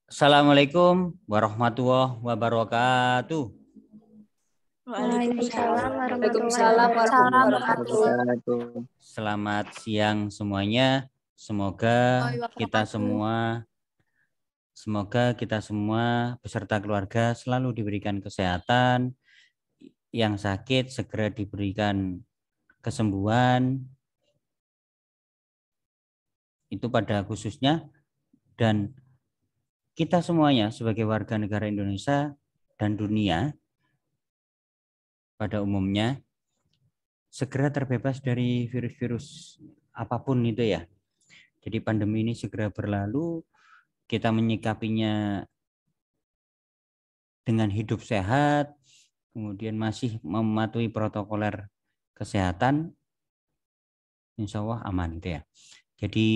Assalamualaikum warahmatullahi wabarakatuh. Waalaikumsalam warahmatullahi Waalaikumsalam wabarakatuh. warahmatullahi wabarakatuh. Selamat siang semuanya. Semoga kita semua beserta keluarga selalu diberikan kesehatan, yang sakit segera diberikan kesembuhan. Itu pada khususnya, dan kita semuanya sebagai warga negara Indonesia dan dunia pada umumnya segera terbebas dari virus-virus apapun itu ya. Jadi pandemi ini segera berlalu, kita menyikapinya dengan hidup sehat, kemudian masih mematuhi protokoler kesehatan, insya Allah aman gitu ya. Jadi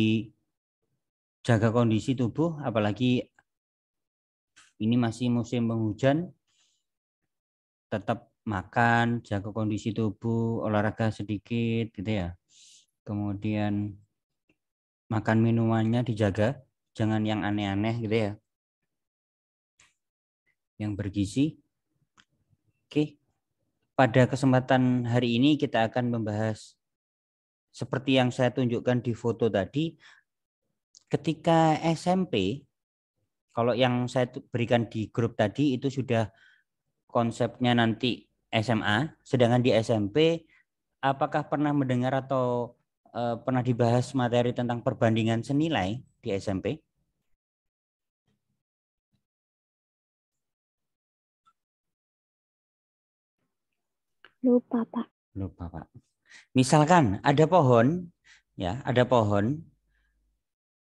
jaga kondisi tubuh, apalagi ini masih musim penghujan, tetap makan, jaga kondisi tubuh, olahraga sedikit gitu ya. Kemudian makan minumannya dijaga, jangan yang aneh-aneh gitu ya, yang bergizi. Oke, pada kesempatan hari ini kita akan membahas seperti yang saya tunjukkan di foto tadi. Ketika SMP, kalau yang saya berikan di grup tadi itu sudah konsepnya nanti SMA, sedangkan di SMP apakah pernah mendengar atau pernah dibahas materi tentang perbandingan senilai di SMP? Lupa, Pak. Lupa, Pak. Misalkan ada pohon, ya, ada pohon.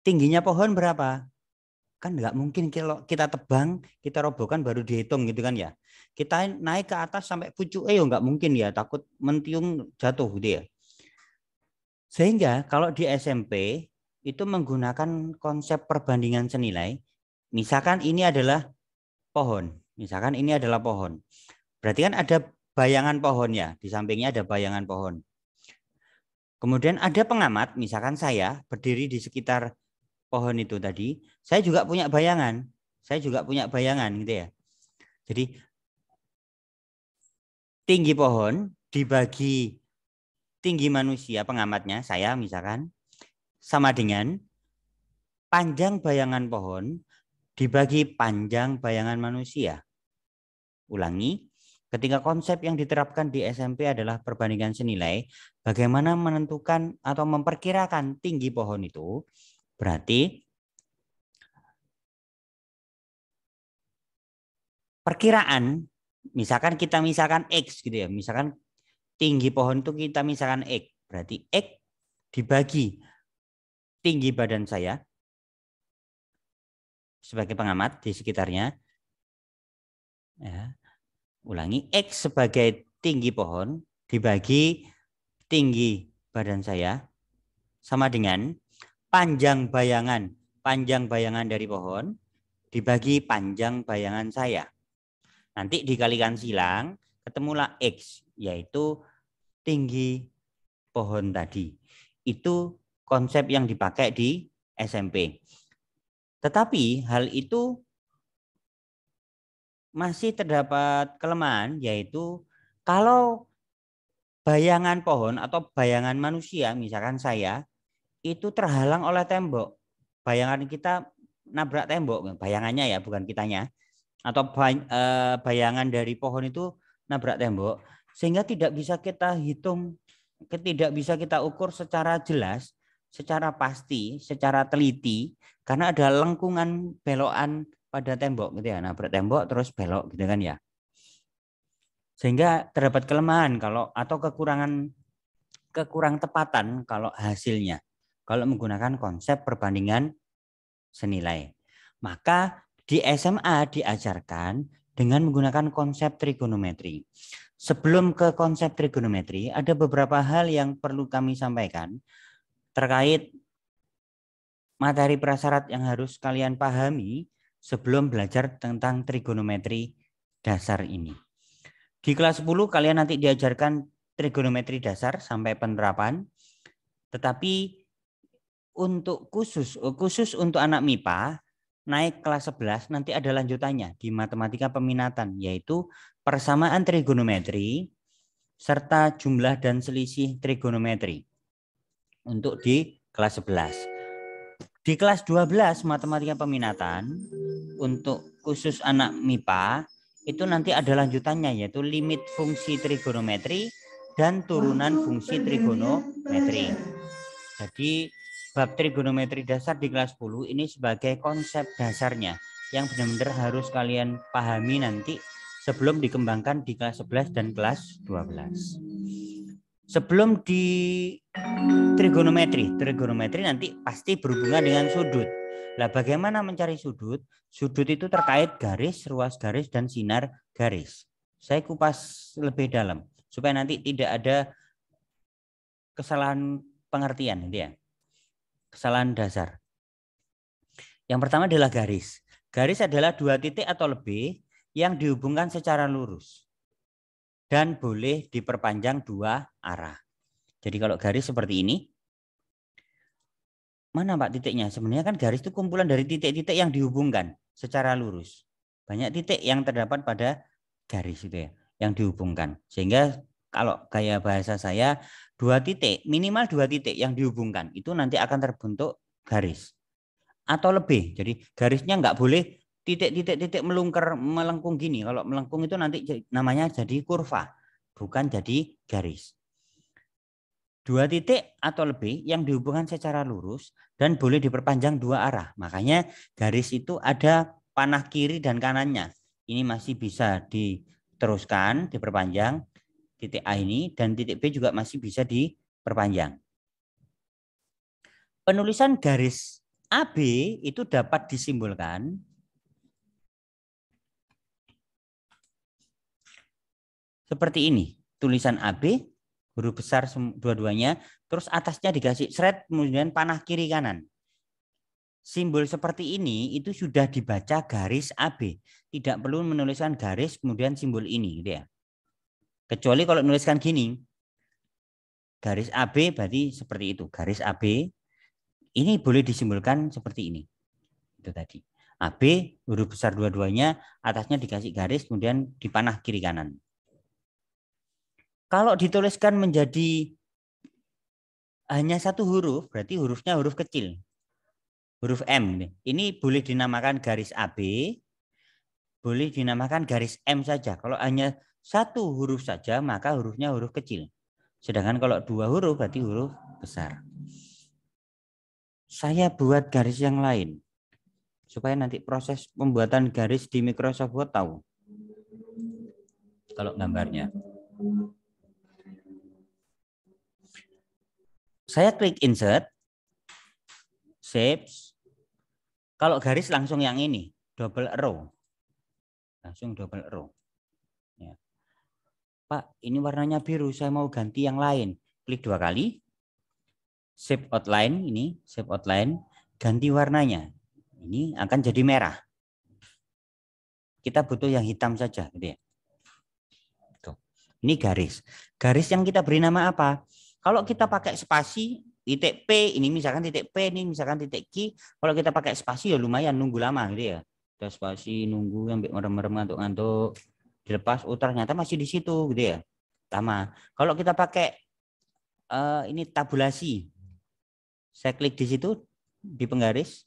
Tingginya pohon berapa? Kan nggak mungkin kalau kita tebang, kita robohkan baru dihitung gitu kan ya. Kita naik ke atas sampai pucuk, nggak mungkin ya, takut mentiung jatuh gitu ya. Sehingga kalau di SMP itu menggunakan konsep perbandingan senilai. Misalkan ini adalah pohon. Berarti kan ada bayangan pohon ya, di sampingnya ada bayangan pohon. Kemudian ada pengamat, misalkan saya berdiri di sekitar pohon itu tadi, saya juga punya bayangan. Gitu ya. Jadi tinggi pohon dibagi tinggi manusia, pengamatnya saya misalkan, sama dengan panjang bayangan pohon dibagi panjang bayangan manusia. Ulangi, ketika konsep yang diterapkan di SMP adalah perbandingan senilai, bagaimana menentukan atau memperkirakan tinggi pohon itu, berarti perkiraan, misalkan X gitu ya, misalkan tinggi pohon itu kita misalkan X, berarti X dibagi tinggi badan saya sebagai pengamat di sekitarnya, ya. Ulangi, X sebagai tinggi pohon dibagi tinggi badan saya sama dengan panjang bayangan dari pohon dibagi panjang bayangan saya. Nanti dikalikan silang, ketemulah X, yaitu tinggi pohon tadi. Itu konsep yang dipakai di SMP. Tetapi hal itu masih terdapat kelemahan, yaitu kalau bayangan pohon atau bayangan manusia, misalkan saya, itu terhalang oleh tembok. Bayangan kita nabrak tembok, bayangannya ya, bukan kitanya. Atau bayangan dari pohon itu nabrak tembok, sehingga tidak bisa kita hitung, tidak bisa kita ukur secara jelas, secara pasti, secara teliti, karena ada lengkungan belokan pada tembok gitu ya, nabrak tembok terus belok gitu kan ya. Sehingga terdapat kelemahan kalau atau kekurang tepatan kalau hasilnya kalau menggunakan konsep perbandingan senilai. Maka di SMA diajarkan dengan menggunakan konsep trigonometri. Sebelum ke konsep trigonometri, ada beberapa hal yang perlu kami sampaikan terkait materi prasyarat yang harus kalian pahami sebelum belajar tentang trigonometri dasar ini. Di kelas 10 kalian nanti diajarkan trigonometri dasar sampai penerapan, tetapi untuk khusus untuk anak MIPA naik kelas 11 nanti ada lanjutannya di matematika peminatan, yaitu persamaan trigonometri serta jumlah dan selisih trigonometri untuk di kelas 11. Di kelas 12 matematika peminatan untuk khusus anak MIPA itu nanti ada lanjutannya, yaitu limit fungsi trigonometri dan turunan fungsi trigonometri. Jadi bab trigonometri dasar di kelas 10 ini sebagai konsep dasarnya yang benar-benar harus kalian pahami nanti sebelum dikembangkan di kelas 11 dan kelas 12. Sebelum di trigonometri nanti pasti berhubungan dengan sudut. Nah, bagaimana mencari sudut? Sudut itu terkait garis, ruas garis, dan sinar garis. Saya kupas lebih dalam supaya nanti tidak ada kesalahan pengertian, gitu ya. Kesalahan dasar. Yang pertama adalah garis. Garis adalah dua titik atau lebih yang dihubungkan secara lurus dan boleh diperpanjang dua arah. Jadi kalau garis seperti ini, mana Pak titiknya? Sebenarnya kan garis itu kumpulan dari titik-titik yang dihubungkan secara lurus. Banyak titik yang terdapat pada garis itu ya, yang dihubungkan. Sehingga kalau gaya bahasa saya, minimal dua titik yang dihubungkan itu nanti akan terbentuk garis. Atau lebih. Jadi garisnya nggak boleh titik-titik melengkung gini. Kalau melengkung itu nanti namanya jadi kurva, bukan jadi garis. Dua titik atau lebih yang dihubungkan secara lurus dan boleh diperpanjang dua arah. Makanya garis itu ada panah kiri dan kanannya. Ini masih bisa diteruskan, diperpanjang titik A ini, dan titik B juga masih bisa diperpanjang. Penulisan garis AB itu dapat disimbolkan seperti ini. Tulisan AB, huruf besar dua-duanya, terus atasnya dikasih seret, kemudian panah kiri kanan. Simbol seperti ini itu sudah dibaca garis AB. Tidak perlu menuliskan garis kemudian simbol ini, gitu ya. Kecuali kalau menuliskan gini, garis AB berarti seperti itu. Garis AB ini boleh disimbolkan seperti ini. Itu tadi. AB huruf besar dua-duanya, atasnya dikasih garis kemudian dipanah kiri kanan. Kalau dituliskan menjadi hanya satu huruf, berarti hurufnya huruf kecil. Huruf M. Ini boleh dinamakan garis AB, boleh dinamakan garis M saja. Kalau hanya satu huruf saja, maka hurufnya huruf kecil. Sedangkan kalau dua huruf, berarti huruf besar. Saya buat garis yang lain, supaya nanti proses pembuatan garis di Microsoft Word tahu. Kalau gambarnya. Saya klik insert, shapes. Kalau garis langsung yang ini, double arrow. Langsung double arrow. Ya. Pak, ini warnanya biru, saya mau ganti yang lain. Klik dua kali. Shape outline, ini shape outline, ganti warnanya. Ini akan jadi merah. Kita butuh yang hitam saja, gitu ya. Tuh. Ini garis. Garis yang kita beri nama apa? Kalau kita pakai spasi, titik P, ini misalkan titik P, ini misalkan titik Q. Kalau kita pakai spasi ya lumayan nunggu lama, gitu ya. Kita spasi nunggu sampai merem-merem ngantuk-ngantuk. Dilepas, ternyata masih di situ, gitu ya. Sama. Kalau kita pakai ini tabulasi, saya klik di situ di penggaris.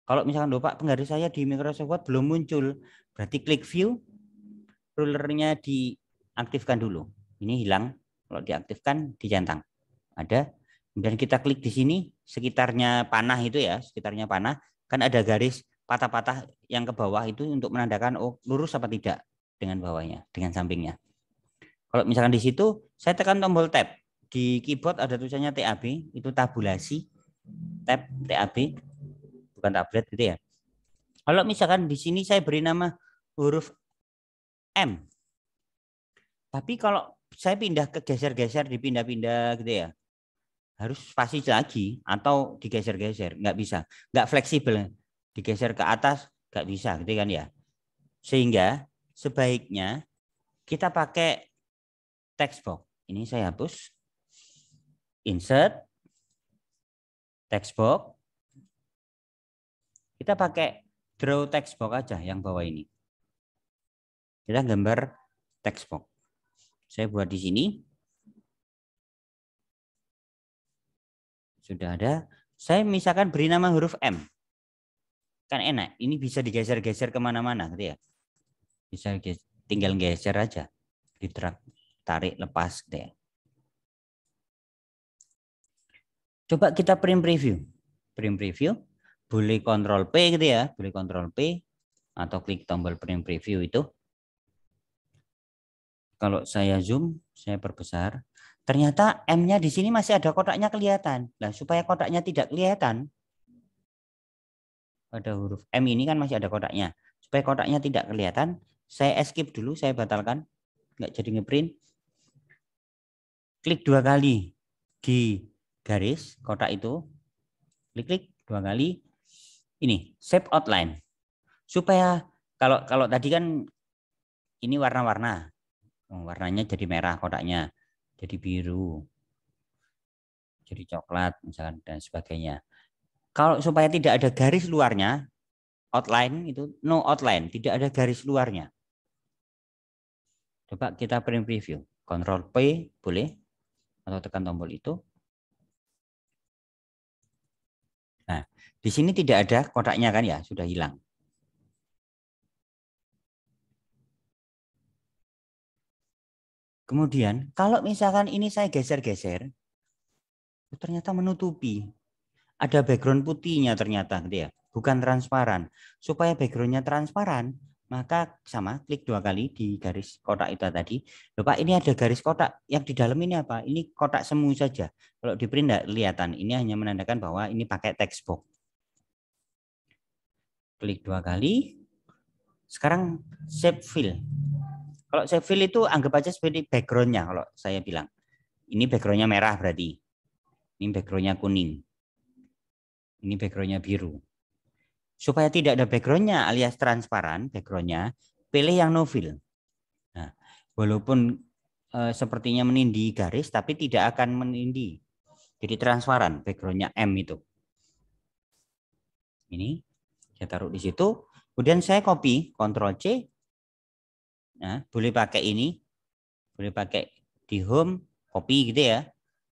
Kalau misalkan Pak penggaris saya di Microsoft Word belum muncul, berarti klik view, rulernya diaktifkan dulu. Ini hilang, kalau diaktifkan dicentang. Ada. Kemudian kita klik di sini sekitarnya panah itu ya, sekitarnya panah kan ada garis patah-patah yang ke bawah itu untuk menandakan oh lurus apa tidak dengan bawahnya, dengan sampingnya. Kalau misalkan di situ saya tekan tombol tab. Di keyboard ada tulisannya TAB, itu tabulasi. Tab TAB, bukan tablet gitu ya. Kalau misalkan di sini saya beri nama huruf M. Tapi kalau saya pindah ke geser-geser, dipindah-pindah gitu ya. Harus spasi lagi atau digeser-geser, nggak bisa. Nggak fleksibel. Digeser ke atas nggak bisa gitu kan ya. Sehingga sebaiknya kita pakai text box. Ini saya hapus. Insert text box. Kita pakai draw text box aja yang bawah ini. Kita gambar text box. Saya buat di sini. Sudah ada. Saya misalkan beri nama huruf M. Kan enak. Ini bisa digeser-geser kemana-mana gitu ya. Bisa tinggal geser aja. Di-drag, tarik, lepas gitu ya. Coba kita print preview. Print preview. Boleh Ctrl P gitu ya. Boleh Ctrl P. Atau klik tombol print preview itu. Kalau saya zoom, saya perbesar. Ternyata M-nya di sini masih ada kotaknya kelihatan. Nah, supaya kotaknya tidak kelihatan, pada huruf M ini kan masih ada kotaknya. Supaya kotaknya tidak kelihatan, saya escape dulu, saya batalkan. Nggak jadi ngeprint. Klik 2 kali di garis kotak itu. Klik 2 kali. Ini, shape outline. Supaya kalau tadi kan ini warna-warna. Warnanya jadi merah kotaknya. Jadi biru. Jadi coklat misalkan dan sebagainya. Kalau supaya tidak ada garis luarnya, outline itu no outline, tidak ada garis luarnya. Coba kita print preview. Ctrl P boleh atau tekan tombol itu. Nah, di sini tidak ada kotaknya kan ya, sudah hilang. Kemudian kalau misalkan ini saya geser-geser, ternyata menutupi. Ada background putihnya ternyata gitu ya, bukan transparan. Supaya backgroundnya transparan, maka sama klik 2 kali di garis kotak itu tadi. Loh Pak, ini ada garis kotak, yang di dalam ini apa? Ini kotak semu saja. Kalau di print tidak kelihatan, ini hanya menandakan bahwa ini pakai text box. Klik 2 kali. Sekarang shape fill. Kalau shape fill itu anggap aja seperti backgroundnya kalau saya bilang. Ini backgroundnya merah berarti. Ini backgroundnya kuning. Ini backgroundnya biru. Supaya tidak ada backgroundnya alias transparan backgroundnya, pilih yang no fill. Nah, walaupun sepertinya menindih garis, tapi tidak akan menindih. Jadi transparan backgroundnya M itu. Ini saya taruh di situ. Kemudian saya copy, Ctrl C. Nah, boleh pakai ini, boleh pakai di home, copy gitu ya.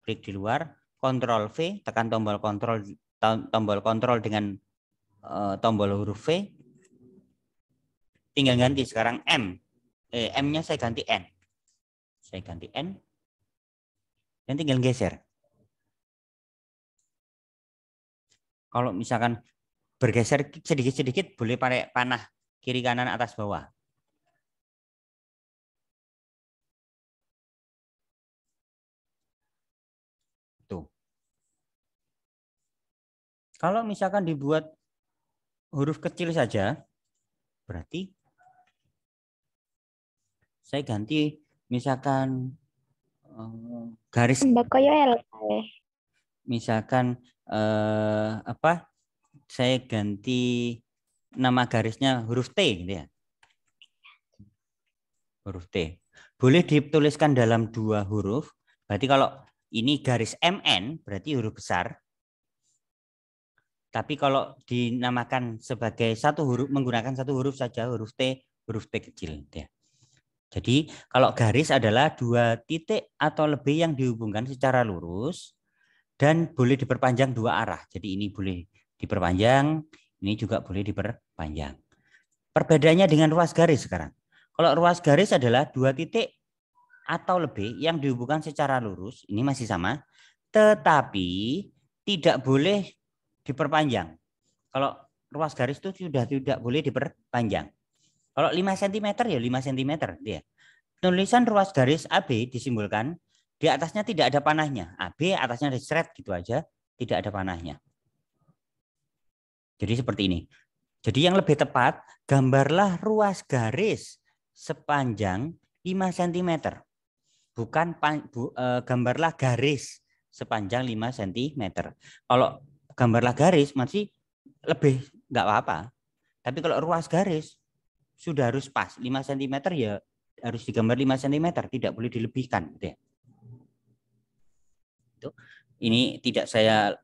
Klik di luar, Ctrl V, tekan tombol kontrol dengan tombol huruf V. Tinggal ganti sekarang M. M-nya saya ganti N. Saya ganti N. Dan tinggal geser. Kalau misalkan bergeser sedikit-sedikit, boleh pakai panah kiri kanan atas bawah. Tuh. Kalau misalkan dibuat huruf kecil saja, berarti saya ganti misalkan garis. Misalkan apa? Saya ganti nama garisnya huruf T gitu ya. Huruf T. Boleh dituliskan dalam 2 huruf. Berarti kalau ini garis MN berarti huruf besar. Tapi kalau dinamakan sebagai satu huruf, menggunakan satu huruf saja, huruf T kecil. Ya. Jadi kalau garis adalah 2 titik atau lebih yang dihubungkan secara lurus dan boleh diperpanjang 2 arah. Jadi ini boleh diperpanjang, ini juga boleh diperpanjang. Perbedaannya dengan ruas garis sekarang. Kalau ruas garis adalah 2 titik atau lebih yang dihubungkan secara lurus, ini masih sama, tetapi tidak boleh diperpanjang. Kalau ruas garis itu sudah tidak boleh diperpanjang. Kalau 5 cm ya 5 cm dia. Tulisan ruas garis AB disimbolkan di atasnya tidak ada panahnya. AB atasnya ada seret gitu aja, tidak ada panahnya. Jadi seperti ini. Jadi yang lebih tepat, gambarlah ruas garis sepanjang 5 cm. Bukan gambarlah garis sepanjang 5 cm. Kalau gambarlah garis masih lebih nggak apa-apa. Tapi kalau ruas garis sudah harus pas. 5 cm ya harus digambar 5 cm. Tidak boleh dilebihkan. Ini tidak saya,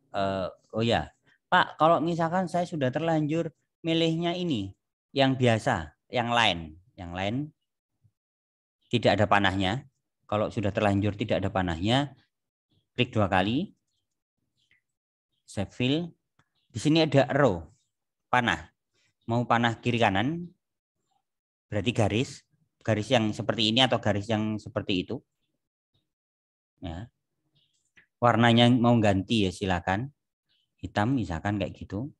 oh ya, Pak, kalau misalkan saya sudah terlanjur milihnya ini, yang biasa, yang lain tidak ada panahnya. Kalau sudah terlanjur tidak ada panahnya, klik 2 kali, save fill. Di sini ada arrow, panah. Mau panah kiri kanan, berarti garis yang seperti ini atau garis yang seperti itu. Ya. Warnanya mau ganti ya silakan. Hitam misalkan kayak gitu.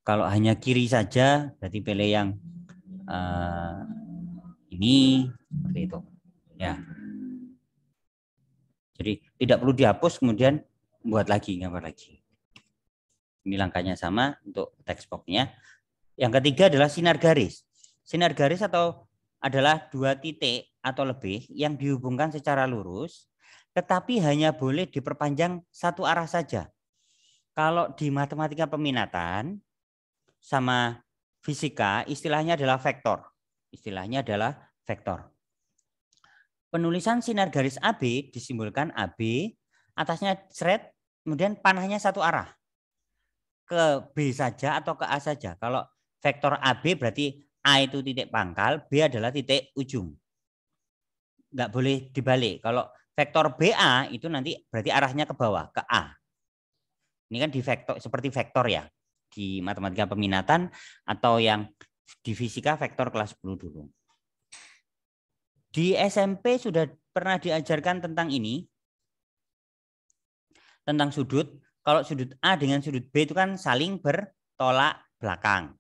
Kalau hanya kiri saja, berarti pilih yang ini seperti itu. Ya. Jadi tidak perlu dihapus kemudian buat lagi, gambar lagi. Ini langkahnya sama untuk text box-nya. Yang ketiga adalah sinar garis. Sinar garis adalah 2 titik atau lebih yang dihubungkan secara lurus, tetapi hanya boleh diperpanjang satu arah saja. Kalau di matematika peminatan sama fisika istilahnya adalah vektor. Penulisan sinar garis AB disimbolkan AB, atasnya thread, kemudian panahnya satu arah. Ke B saja atau ke A saja. Kalau vektor AB berarti A itu titik pangkal, B adalah titik ujung. Nggak boleh dibalik. Kalau vektor BA itu nanti berarti arahnya ke bawah, ke A. Ini kan di vektor, seperti vektor ya. Di matematika peminatan atau yang di fisika vektor kelas 10 dulu. Di SMP sudah pernah diajarkan tentang ini. Tentang sudut. Kalau sudut A dengan sudut B itu kan saling bertolak belakang.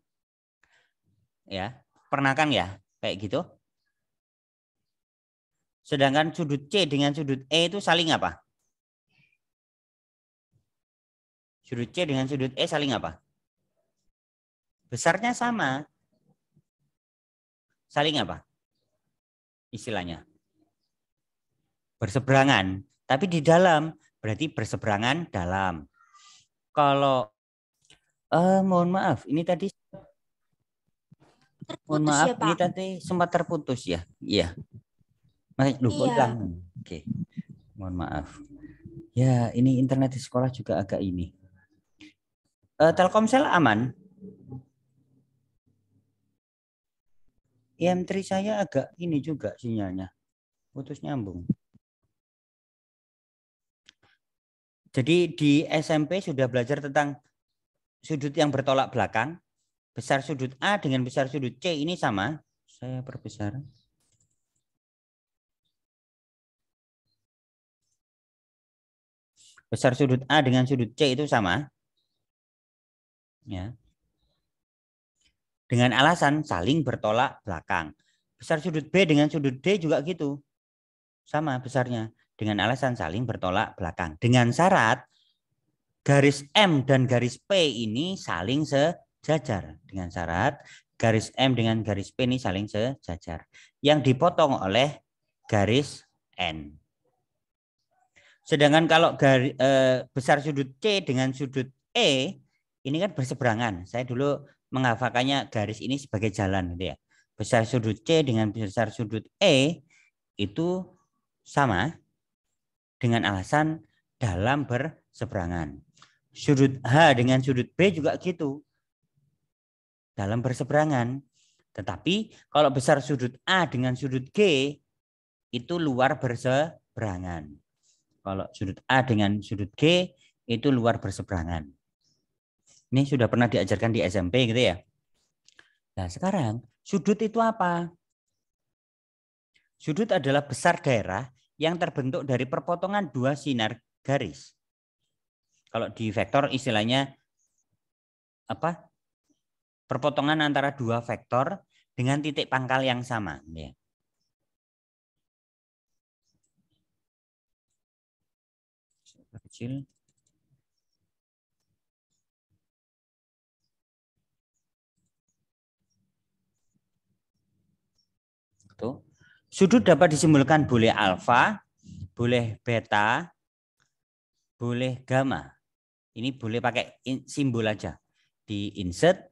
Ya, pernah kan ya kayak gitu? Sedangkan sudut C dengan sudut E itu saling apa? Sudut C dengan sudut E saling apa? Besarnya sama. Saling apa? Istilahnya. Berseberangan. Tapi di dalam berarti berseberangan dalam. Kalau mohon maaf, ini tadi mohon Terputus maaf, ya, ini Pak? tadi sempat terputus ya. Iya. Loh, kok Iya. hilang? Oke. Mohon maaf. Ya, ini internet di sekolah juga agak ini. Telkomsel aman? IM3 saya agak ini juga sinyalnya. Putus nyambung. Jadi di SMP sudah belajar tentang sudut yang bertolak belakang. Besar sudut A dengan besar sudut C ini sama. Saya perbesar. Besar sudut A dengan sudut C itu sama. Ya. Dengan alasan saling bertolak belakang. Besar sudut B dengan sudut D juga gitu. Sama besarnya. Dengan alasan saling bertolak belakang. Dengan syarat garis M dan garis P ini saling sejajar. Dengan syarat garis M dengan garis P ini saling sejajar. Yang dipotong oleh garis N. Sedangkan kalau besar sudut C dengan sudut E ini kan berseberangan. Saya dulu menghafalkannya garis ini sebagai jalan gitu ya. Besar sudut C dengan besar sudut E itu sama dengan alasan dalam berseberangan. Sudut H dengan sudut B juga gitu. Dalam berseberangan. Tetapi kalau besar sudut A dengan sudut G itu luar berseberangan. Kalau sudut A dengan sudut G itu luar berseberangan. Ini sudah pernah diajarkan di SMP gitu ya. Nah sekarang sudut itu apa? Sudut adalah besar daerah yang terbentuk dari perpotongan dua sinar garis. Kalau di vektor istilahnya apa? Perpotongan antara dua vektor dengan titik pangkal yang sama. Ya. Kecil. Tuh. Sudut dapat disimbolkan boleh alfa, boleh beta, boleh gamma. Ini boleh pakai simbol aja. Di insert,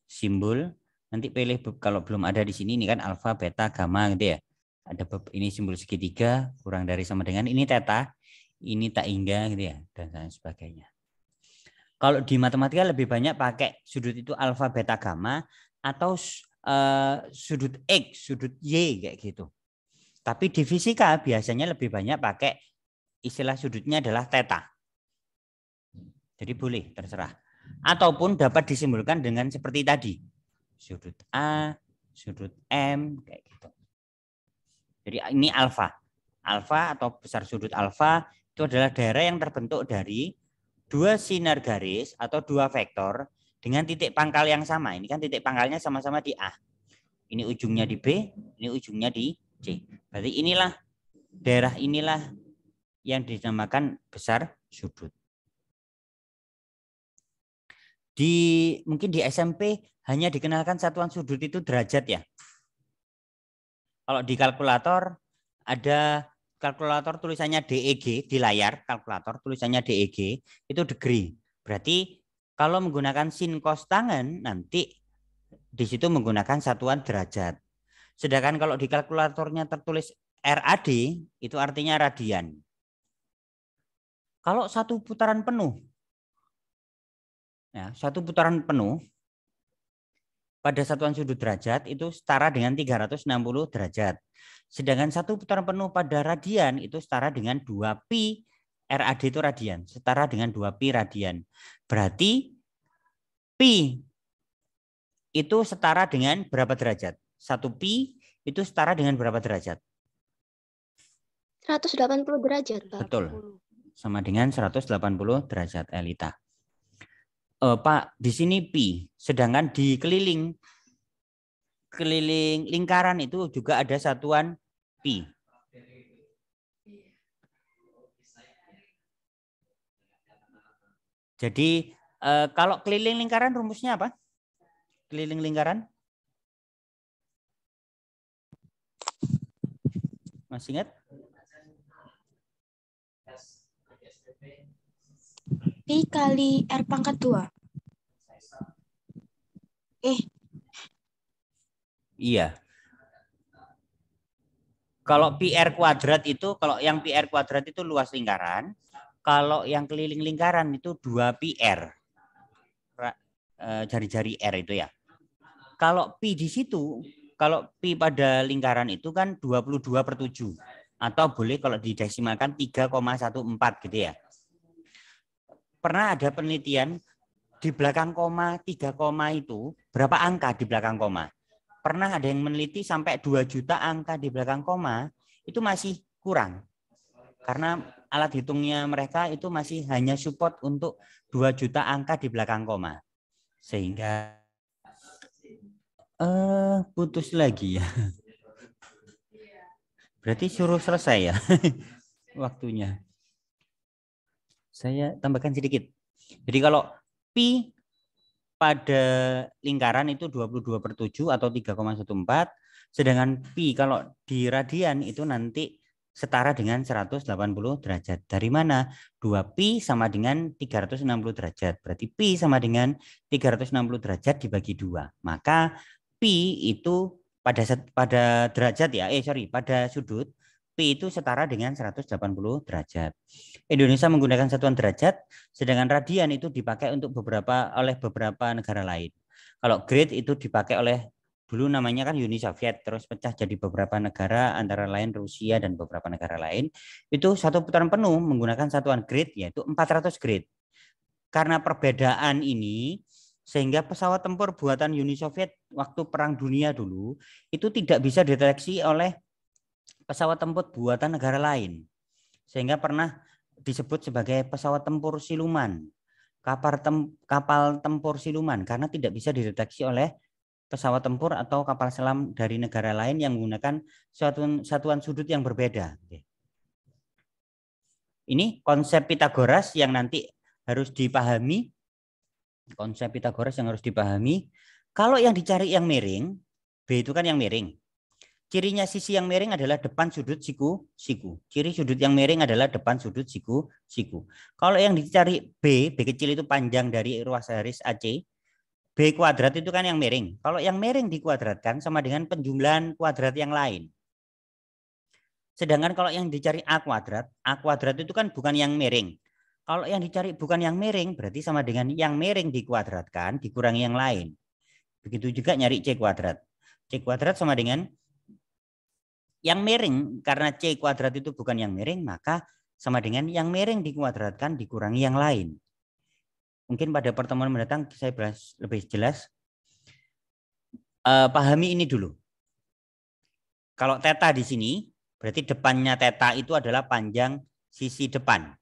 simbol, nanti pilih kalau belum ada di sini, ini kan alfa, beta, gamma gitu ya. Ada ini simbol segitiga, kurang dari sama dengan, ini theta, ini tak hingga gitu ya, dan sebagainya. Kalau di matematika lebih banyak pakai sudut itu alfa, beta, gamma atau sudut X, sudut Y kayak gitu. Tapi di fisika biasanya lebih banyak pakai istilah sudutnya adalah theta. Jadi boleh terserah. Ataupun dapat disimbolkan dengan seperti tadi. Sudut A, sudut M kayak gitu. Jadi ini alfa. Alfa atau besar sudut alfa itu adalah daerah yang terbentuk dari dua sinar garis atau dua vektor dengan titik pangkal yang sama. Ini kan titik pangkalnya sama-sama di A. Ini ujungnya di B, ini ujungnya di C. Berarti inilah daerah inilah yang dinamakan besar sudut. Mungkin di SMP hanya dikenalkan satuan sudut itu derajat ya. Kalau di kalkulator ada kalkulator tulisannya DEG di layar kalkulator tulisannya DEG itu degree. Berarti kalau menggunakan sin cos tangan nanti di situ menggunakan satuan derajat. Sedangkan kalau di kalkulatornya tertulis RAD itu artinya radian. Kalau satu putaran penuh, ya, satu putaran penuh pada satuan sudut derajat itu setara dengan 360 derajat. Sedangkan satu putaran penuh pada radian itu setara dengan 2pi RAD itu radian, setara dengan 2pi radian. Berarti pi itu setara dengan berapa derajat? 1pi itu setara dengan berapa derajat? 180 derajat, Pak. Betul. Sama dengan 180 derajat, Elita. Pak, di sini pi, sedangkan di keliling lingkaran itu juga ada satuan pi. Jadi kalau keliling lingkaran rumusnya apa? Keliling lingkaran? Masih ingat? Pi kali R pangkat 2. Iya. Kalau pi R kuadrat itu, kalau yang pi R kuadrat itu luas lingkaran. Kalau yang keliling lingkaran itu 2pi R. Jari-jari R itu ya. Kalau pi di situ, kalau pi pada lingkaran itu kan 22/7. Atau boleh kalau didesimalkan 3,14 gitu ya. Pernah ada penelitian di belakang koma, 3 koma itu berapa angka di belakang koma? Pernah ada yang meneliti sampai 2 juta angka di belakang koma, itu masih kurang. Karena alat hitungnya mereka itu masih hanya support untuk 2 juta angka di belakang koma. Sehingga putus lagi ya. Berarti suruh selesai ya waktunya. Saya tambahkan sedikit. Jadi kalau pi pada lingkaran itu 22/7 atau 3,14, sedangkan pi kalau di radian itu nanti setara dengan 180 derajat. Dari mana? 2pi sama dengan 360 derajat. Berarti pi sama dengan 360 derajat dibagi 2. Maka pi itu pada derajat ya, pada sudut pi itu setara dengan 180 derajat. Indonesia menggunakan satuan derajat, sedangkan radian itu dipakai untuk oleh beberapa negara lain. Kalau grade itu dipakai oleh dulu namanya kan Uni Soviet, terus pecah jadi beberapa negara antara lain Rusia dan beberapa negara lain. Itu satu putaran penuh menggunakan satuan grade yaitu 400 grade. Karena perbedaan ini sehingga pesawat tempur buatan Uni Soviet waktu Perang Dunia dulu itu tidak bisa dideteksi oleh pesawat tempur buatan negara lain. Sehingga pernah disebut sebagai pesawat tempur siluman. Kapal tempur siluman karena tidak bisa dideteksi oleh pesawat tempur atau kapal selam dari negara lain yang menggunakan satuan sudut yang berbeda. Ini konsep Pitagoras yang nanti harus dipahami. Konsep Pitagoras yang harus dipahami. Kalau yang dicari yang miring, B itu kan yang miring. Cirinya sisi yang miring adalah depan sudut siku. Ciri sudut yang miring adalah depan sudut siku. Kalau yang dicari B kecil itu panjang dari ruas garis AC. B kuadrat itu kan yang miring. Kalau yang miring dikuadratkan sama dengan penjumlahan kuadrat yang lain. Sedangkan kalau yang dicari A kuadrat itu kan bukan yang miring. Kalau yang dicari bukan yang miring, berarti sama dengan yang miring dikuadratkan, dikurangi yang lain. Begitu juga nyari C kuadrat. C kuadrat sama dengan yang miring. Karena C kuadrat itu bukan yang miring, maka sama dengan yang miring dikuadratkan, dikurangi yang lain. Mungkin pada pertemuan mendatang saya bahas lebih jelas. Pahami ini dulu. Kalau theta di sini, berarti depannya theta itu adalah panjang sisi depan.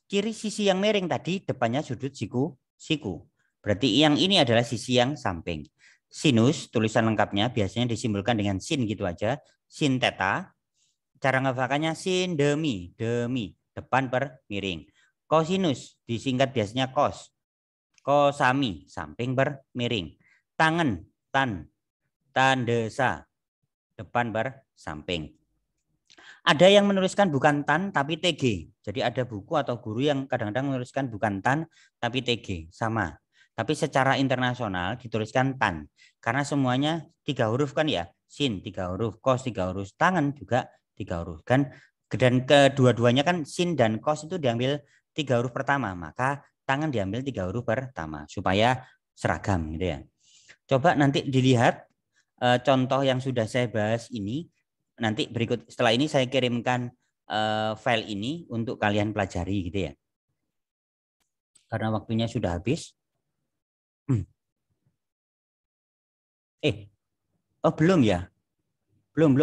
Kiri sisi yang miring tadi, depannya sudut siku. Berarti yang ini adalah sisi yang samping. Sinus, tulisan lengkapnya biasanya disimbolkan dengan sin gitu aja. Sin theta. Cara ngafalkannya sin demi, depan per miring. Kosinus, disingkat biasanya kos. Kosami, samping per miring. Tangan, tandesa, depan ber samping. Ada yang menuliskan bukan tan tapi TG. Jadi ada buku atau guru yang kadang-kadang menuliskan bukan tan tapi TG. Sama. Tapi secara internasional dituliskan tan. Karena semuanya 3 huruf kan ya. Sin 3 huruf, kos 3 huruf, tangan juga 3 huruf. Kan? Dan kedua-duanya kan sin dan kos itu diambil 3 huruf pertama. Maka tangan diambil 3 huruf pertama. Supaya seragam gitu ya. Coba nanti dilihat contoh yang sudah saya bahas ini. Nanti berikut setelah ini saya kirimkan file ini untuk kalian pelajari gitu ya. Karena waktunya sudah habis. Oh belum ya? Belum.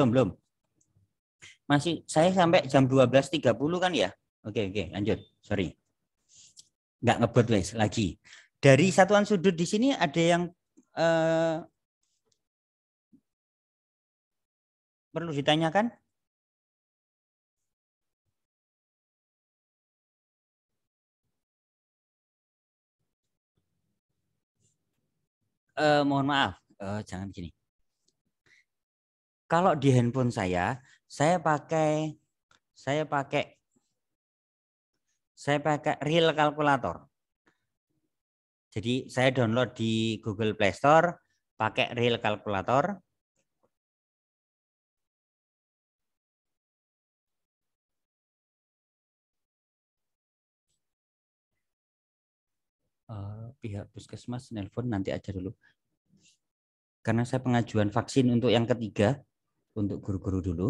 Masih saya sampai jam 12.30 kan ya? Oke, lanjut. Sorry. Nggak ngebut wes lagi. Dari satuan sudut di sini ada yang perlu ditanyakan? Mohon maaf, jangan begini. Kalau di handphone saya pakai real kalkulator. Jadi saya download di Google Play Store pakai real kalkulator. Pihak puskesmas nelpon nanti aja dulu. Karena saya pengajuan vaksin untuk yang ketiga untuk guru-guru dulu.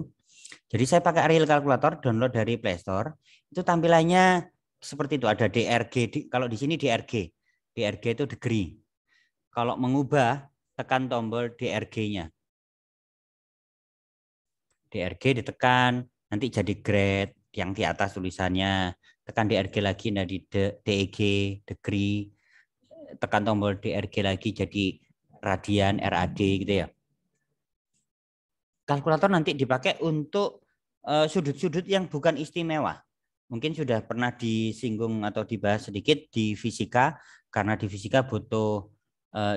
Jadi saya pakai real kalkulator download dari Play Store. Itu tampilannya seperti itu, ada DRG. Kalau di sini DRG. DRG itu degree. Kalau mengubah tekan tombol DRG-nya. DRG ditekan, nanti jadi grade yang di atas tulisannya. Tekan DRG lagi, nah di DEG, degree. Tekan tombol DRG lagi jadi radian, RAD gitu ya. Kalkulator nanti dipakai untuk sudut-sudut yang bukan istimewa. Mungkin sudah pernah disinggung atau dibahas sedikit di fisika, karena di fisika butuh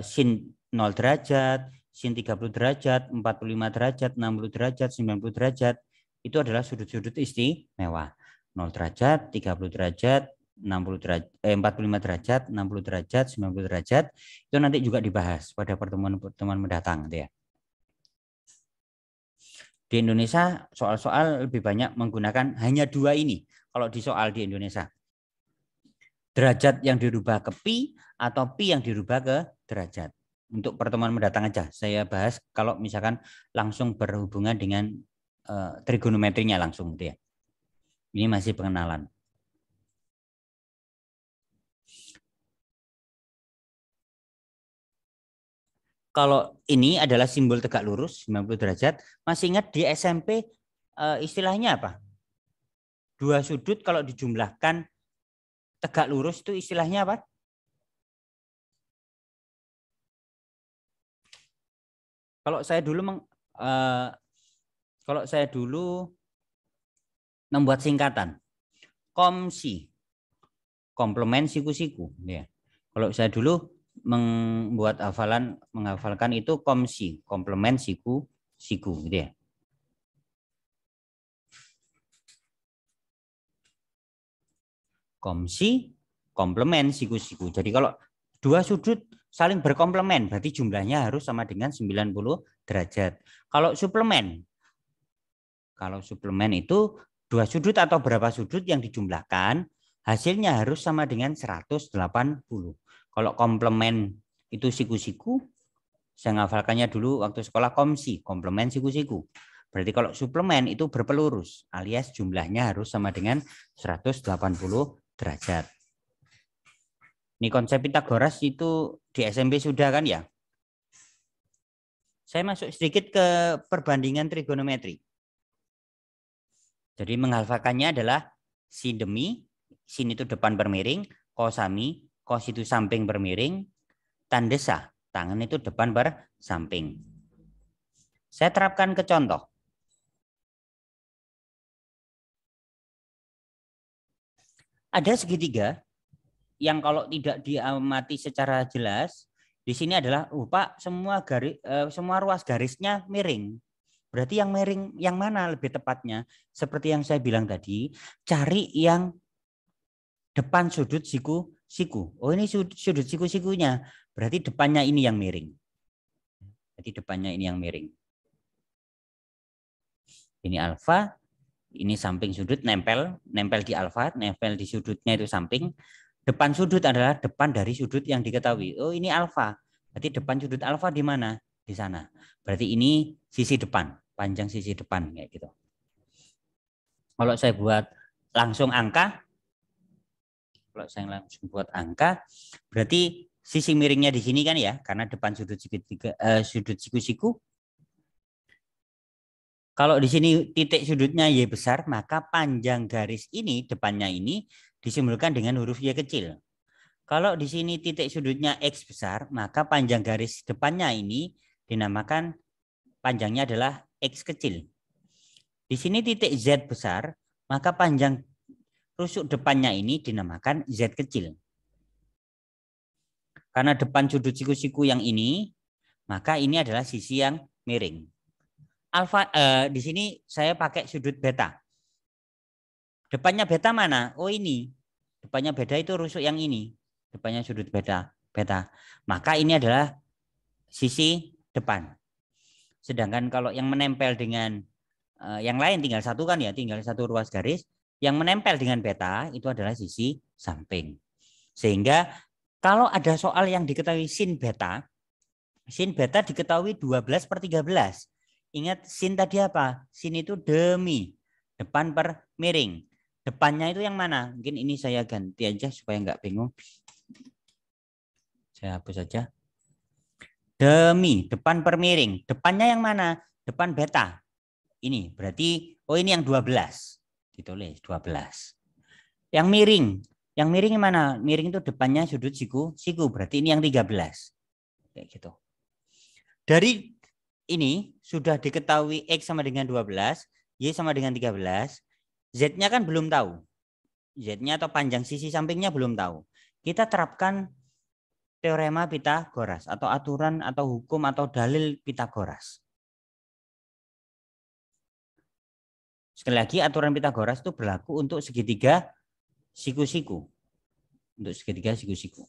sin 0 derajat, sin 30 derajat, 45 derajat, 60 derajat, 90 derajat. Itu adalah sudut-sudut istimewa. 0 derajat, 30 derajat, 60 derajat, 45 derajat, 60 derajat, 90 derajat. Itu nanti juga dibahas pada pertemuan-pertemuan mendatang gitu ya. Di Indonesia soal-soal lebih banyak menggunakan hanya 2 ini kalau di soal di Indonesia. Derajat yang dirubah ke pi atau pi yang dirubah ke derajat. Untuk pertemuan mendatang aja saya bahas kalau misalkan langsung berhubungan dengan trigonometrinya langsung gitu ya. Ini masih pengenalan. Kalau ini adalah simbol tegak lurus 90 derajat, masih ingat di SMP istilahnya apa? 2 sudut kalau dijumlahkan tegak lurus itu istilahnya apa? Kalau saya dulu membuat singkatan komsi, komplement siku-siku ya. Kalau saya dulu menghafalkan itu komsi, komplement siku-siku gitu ya. Komsi, komplement siku-siku. Jadi kalau 2 sudut saling berkomplement berarti jumlahnya harus sama dengan 90 derajat. Kalau suplemen itu 2 sudut atau berapa sudut yang dijumlahkan hasilnya harus sama dengan 180. Kalau komplement itu siku-siku, saya ngafalkannya dulu waktu sekolah komsi, komplement siku-siku. Berarti kalau suplemen itu berpelurus, alias jumlahnya harus sama dengan 180 derajat. Ini konsep Pitagoras itu di SMP sudah kan ya? Saya masuk sedikit ke perbandingan trigonometri. Jadi menghafalkannya adalah sin demi, sin itu depan bermiring, kosami, kos itu samping bermiring, tandesa, tangan itu depan bersamping. Saya terapkan ke contoh. Ada segitiga yang kalau tidak diamati secara jelas, di sini adalah Pak, semua ruas garisnya miring. Berarti yang miring yang mana lebih tepatnya? Seperti yang saya bilang tadi, cari yang depan sudut siku-siku. Oh, ini sudut siku-sikunya. Berarti depannya ini yang miring. Jadi depannya ini yang miring. Ini alfa, ini samping sudut nempel di alfa, nempel di sudutnya itu samping. Depan sudut adalah depan dari sudut yang diketahui. Oh, ini alfa. Berarti depan sudut alfa di mana? Di sana. Berarti ini sisi depan, panjang sisi depan kayak gitu. Kalau saya buat langsung angka, berarti sisi miringnya di sini kan ya, karena depan sudut siku-siku. Kalau di sini titik sudutnya Y besar, maka panjang garis ini, depannya ini, disimbolkan dengan huruf Y kecil. Kalau di sini titik sudutnya X besar, maka panjang garis depannya ini dinamakan panjangnya adalah X kecil. Di sini titik Z besar, maka panjang rusuk depannya ini dinamakan Z kecil. Karena depan sudut siku-siku yang ini, maka ini adalah sisi yang miring. Alfa di sini saya pakai sudut beta. Depannya beta mana? Oh ini. Depannya beta itu rusuk yang ini. Depannya sudut beta. Maka ini adalah sisi depan. Sedangkan kalau yang menempel dengan yang lain tinggal satu kan ya, tinggal satu ruas garis. Yang menempel dengan beta itu adalah sisi samping. Sehingga kalau ada soal yang diketahui sin beta diketahui 12/13. Ingat sin tadi apa? Sin itu demi, depan per miring. Depannya itu yang mana? Mungkin ini saya ganti aja supaya nggak bingung. Saya hapus saja. Demi, depan per miring. Depannya yang mana? Depan beta. Ini berarti, oh ini yang 12. Ditulis 12. Yang miring. Yang miring mana? Miring itu depannya sudut siku. Berarti ini yang 13. Kayak gitu. Dari ini sudah diketahui X sama dengan 12, Y sama dengan 13, Z-nya kan belum tahu. Z-nya atau panjang sisi sampingnya belum tahu. Kita terapkan teorema Pitagoras atau aturan atau hukum atau dalil Pitagoras. Sekali lagi aturan Pitagoras itu berlaku untuk segitiga siku-siku. Untuk segitiga siku-siku.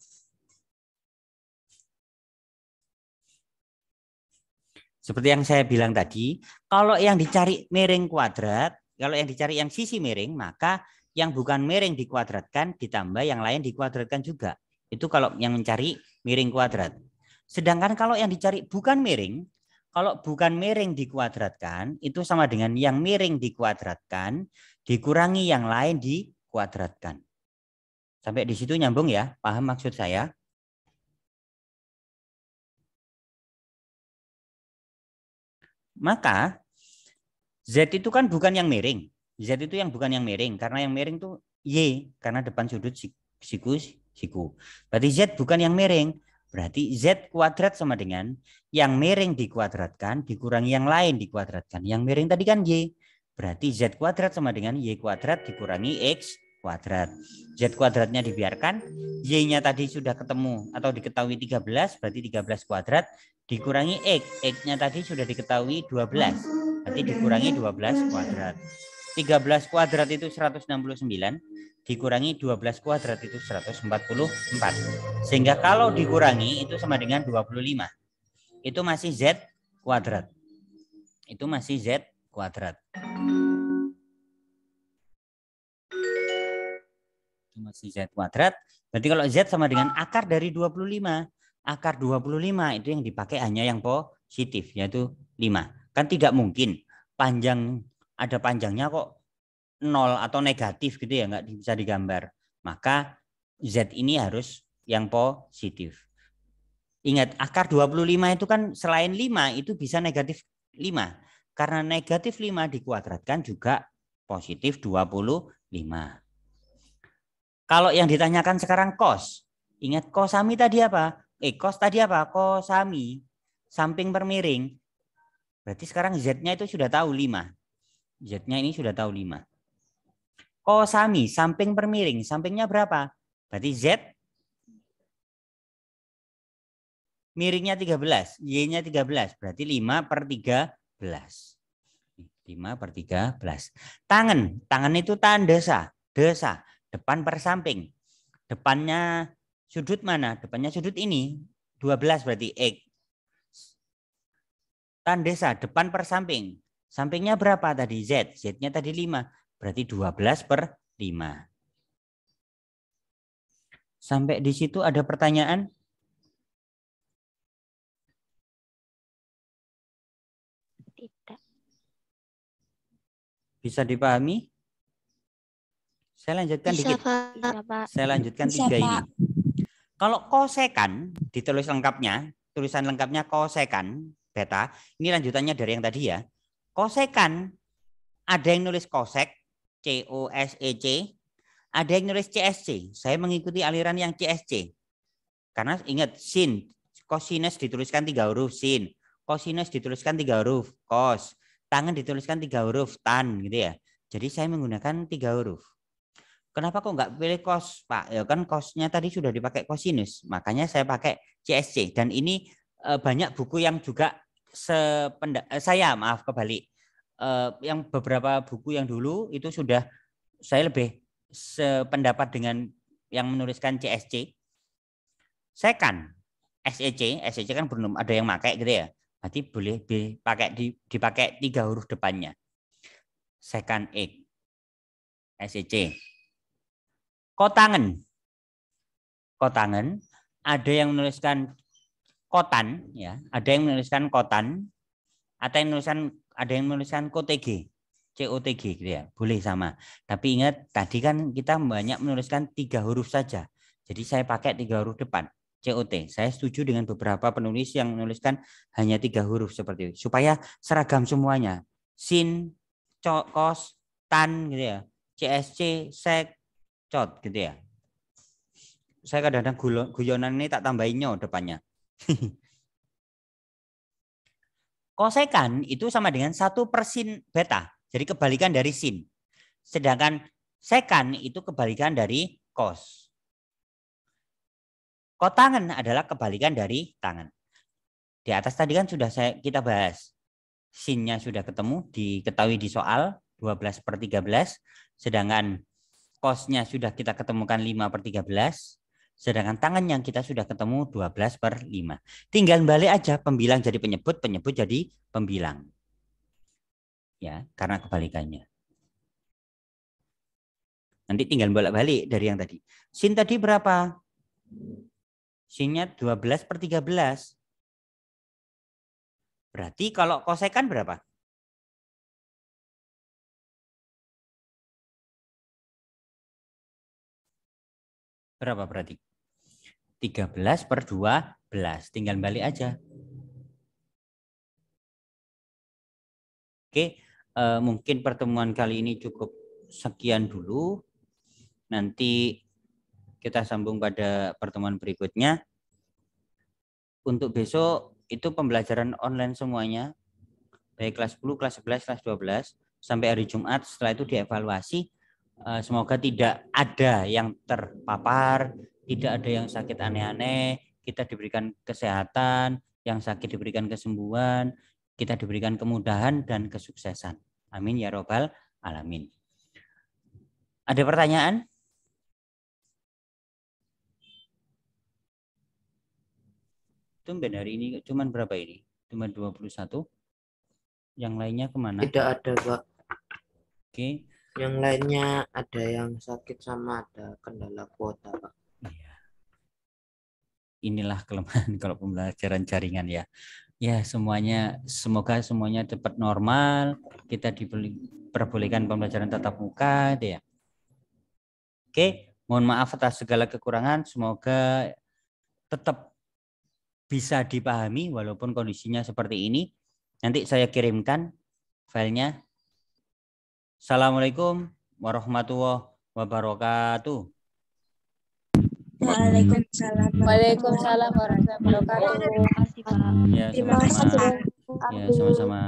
Seperti yang saya bilang tadi, kalau yang dicari miring kuadrat, kalau yang dicari yang sisi miring, maka yang bukan miring dikuadratkan ditambah yang lain dikuadratkan juga. Itu kalau yang mencari miring kuadrat. Sedangkan kalau yang dicari bukan miring, kalau bukan miring dikuadratkan, itu sama dengan yang miring dikuadratkan, dikurangi yang lain dikuadratkan. Sampai di situ nyambung ya, paham maksud saya? Maka Z itu kan bukan yang miring. Z itu yang bukan yang miring. Karena yang miring itu Y. Karena depan sudut siku. Berarti Z bukan yang miring. Berarti Z kuadrat sama dengan yang miring dikuadratkan dikurangi yang lain dikuadratkan. Yang miring tadi kan Y. Berarti Z kuadrat sama dengan Y kuadrat dikurangi X kuadrat. Z kuadratnya dibiarkan. Y-nya tadi sudah ketemu atau diketahui 13. Berarti 13 kuadrat dikurangi X. X-nya tadi sudah diketahui 12. Berarti dikurangi 12 kuadrat. 13 kuadrat itu 169. Dikurangi 12 kuadrat itu 144. Sehingga kalau dikurangi itu sama dengan 25. Itu masih Z kuadrat. Itu masih Z kuadrat. itu masih Z kuadrat. Berarti kalau Z sama dengan akar dari 25. Akar 25 itu yang dipakai hanya yang positif, yaitu 5. Kan tidak mungkin ada panjangnya kok 0 atau negatif gitu ya, nggak bisa digambar. Maka Z ini harus yang positif. Ingat, akar 25 itu kan selain 5 itu bisa negatif 5. Karena negatif 5 dikuadratkan juga positif 25. Kalau yang ditanyakan sekarang cos. Ingat kosami tadi apa? Cos tadi apa? Kosami. Samping per miring. Berarti sekarang Z-nya itu sudah tahu 5. Z-nya ini sudah tahu 5. Kosami, samping per miring. Sampingnya berapa? Berarti Z miringnya 13. Y-nya 13. Berarti 5 per 13. 5 per 13. Tangan itu tahan desa. Desa. Depan per samping. Depannya sudut mana? Depannya sudut ini. 12 berarti X. Tan desa, depan per samping. Sampingnya berapa tadi? Z. Z-nya tadi 5. Berarti 12 per 5. Sampai di situ ada pertanyaan? Tidak. Bisa dipahami? Saya lanjutkan Bisa, dikit. Pak. Saya lanjutkan Bisa, 3 Pak. ini. Kalau kosekan, ditulis lengkapnya, tulisan lengkapnya kosekan, beta, ini lanjutannya dari yang tadi ya. Kosekan, ada yang nulis kosek, C-O-S-E-C, ada yang nulis CSC. Saya mengikuti aliran yang CSC. Karena ingat, sin, kosinus dituliskan 3 huruf, sin. Kosinus dituliskan 3 huruf, kos. Tangan dituliskan 3 huruf, tan, gitu ya. Jadi saya menggunakan 3 huruf. Kenapa kok nggak pilih kos, Pak? Ya kan kosnya tadi sudah dipakai kosinus. Makanya saya pakai CSC. Dan ini banyak buku yang juga maaf kebalik. Yang beberapa buku yang dulu itu sudah saya lebih sependapat dengan yang menuliskan CSC. Second, SEC kan belum ada yang pakai gitu ya. Berarti boleh dipakai 3 huruf depannya. Second X, SEC. Kotangan. Kotangan, ada yang menuliskan kotan ya, ada yang menuliskan kotan, ada yang menuliskan KOTG, COTG gitu ya. Boleh sama. Tapi ingat tadi kan kita banyak menuliskan 3 huruf saja. Jadi saya pakai 3 huruf depan. COT. Saya setuju dengan beberapa penulis yang menuliskan hanya 3 huruf seperti itu supaya seragam semuanya. Sin, kos, tan gitu ya. CSC, sek, cot gitu ya. Saya kadang-kadang guyonan ini tak tambahin nyo depannya. Kosekan itu sama dengan 1 per sin beta. Jadi kebalikan dari sin. Sedangkan sekan itu kebalikan dari kos. Kotangan adalah kebalikan dari tangan. Di atas tadi kan sudah kita bahas. Sinnya sudah diketahui di soal 12 per 13. Sedangkan kosnya sudah kita ketemukan 5 per 13. Sedangkan tangan yang kita sudah ketemu 12 per 5. Tinggal balik aja pembilang jadi penyebut, penyebut jadi pembilang. Ya, karena kebalikannya. Nanti tinggal bolak-balik dari yang tadi. Sin tadi berapa? Sinnya 12 per 13. Berarti kalau kosekan berapa? Berapa berarti? 13 per 12. Tinggal balik aja. Oke, mungkin pertemuan kali ini cukup sekian dulu. Nanti kita sambung pada pertemuan berikutnya. Untuk besok itu pembelajaran online semuanya. Baik kelas 10, kelas 11, kelas 12. Sampai hari Jumat, setelah itu dievaluasi. Semoga tidak ada yang terpapar, tidak ada yang sakit aneh-aneh, kita diberikan kesehatan, yang sakit diberikan kesembuhan, kita diberikan kemudahan dan kesuksesan. Amin ya robbal alamin. Ada pertanyaan? Tumben hari ini cuman berapa ini? Cuma 21. Yang lainnya kemana? Tidak ada, Pak. Oke. Yang lainnya ada yang sakit sama ada kendala kuota, Pak. Iya. Inilah kelemahan kalau pembelajaran jaringan ya. Ya semuanya, semoga semuanya cepat normal. Kita diperbolehkan pembelajaran tatap muka, ya. Oke, mohon maaf atas segala kekurangan. Semoga tetap bisa dipahami walaupun kondisinya seperti ini. Nanti saya kirimkan filenya. Assalamualaikum warahmatullahi wabarakatuh. Waalaikumsalam. Waalaikumsalam warahmatullahi wabarakatuh. Ya, Terima kasih, sama-sama. Pak. Ya, sama-sama.